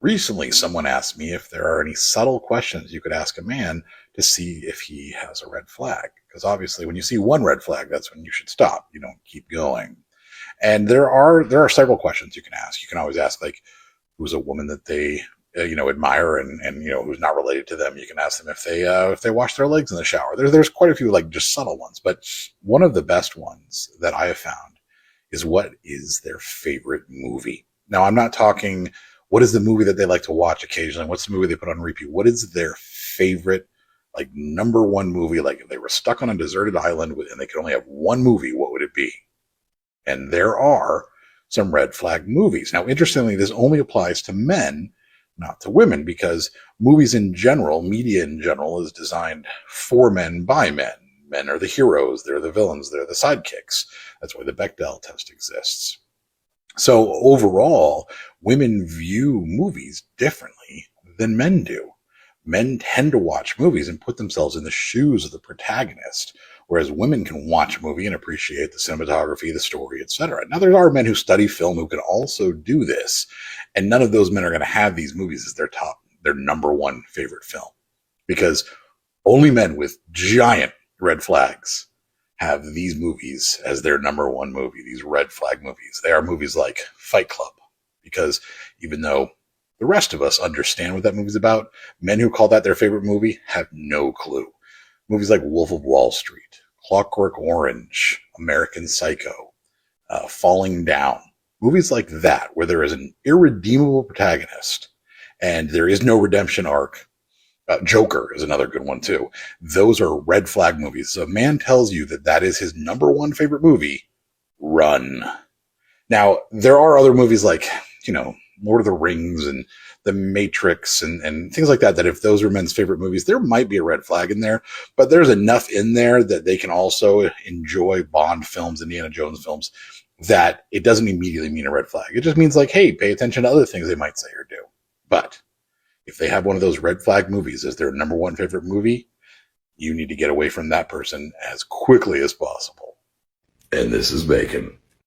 Recently, someone asked me if there are any subtle questions you could ask a man to see if he has a red flag. Because obviously, when you see one red flag, that's when you should stop. You don't keep going. And there are several questions you can ask. You can always ask, like, who's a woman that they admire, and who's not related to them. You can ask them if they wash their legs in the shower. There's quite a few, like, just subtle ones, but one of the best ones that I have found is, what is their favorite movie? Now, I'm not talking what is the movie that they like to watch occasionally. What's the movie they put on repeat? What is their favorite, like, number one movie? Like, if they were stuck on a deserted island and they could only have one movie, what would it be? And there are some red flag movies. Now, interestingly, this only applies to men, not to women, because movies in general, media in general, is designed for men by men. Men are the heroes, they're the villains, they're the sidekicks. That's why the Bechdel test exists. So overall, women view movies differently than men do. Men tend to watch movies and put themselves in the shoes of the protagonist, whereas women can watch a movie and appreciate the cinematography, the story, etc. Now, there are men who study film who can also do this, and none of those men are going to have these movies as their number one favorite film, because only men with giant red flags have these movies as their number one movie, these red flag movies. They are movies like Fight Club, because even though the rest of us understand what that movie's about, men who call that their favorite movie have no clue. Movies like Wolf of Wall Street, Clockwork Orange, American Psycho, Falling Down, movies like that, where there is an irredeemable protagonist and there is no redemption arc. Joker is another good one too. Those are red flag movies. So if a man tells you that that is his number one favorite movie, run. Now, there are other movies like, Lord of the Rings and The Matrix and things like that, that if those are men's favorite movies, there might be a red flag in there, but there's enough in there that they can also enjoy Bond films, Indiana Jones films, that it doesn't immediately mean a red flag. It just means, like, hey, pay attention to other things they might say or do. But if they have one of those red flag movies as their number one favorite movie, you need to get away from that person as quickly as possible. And this is Bacon.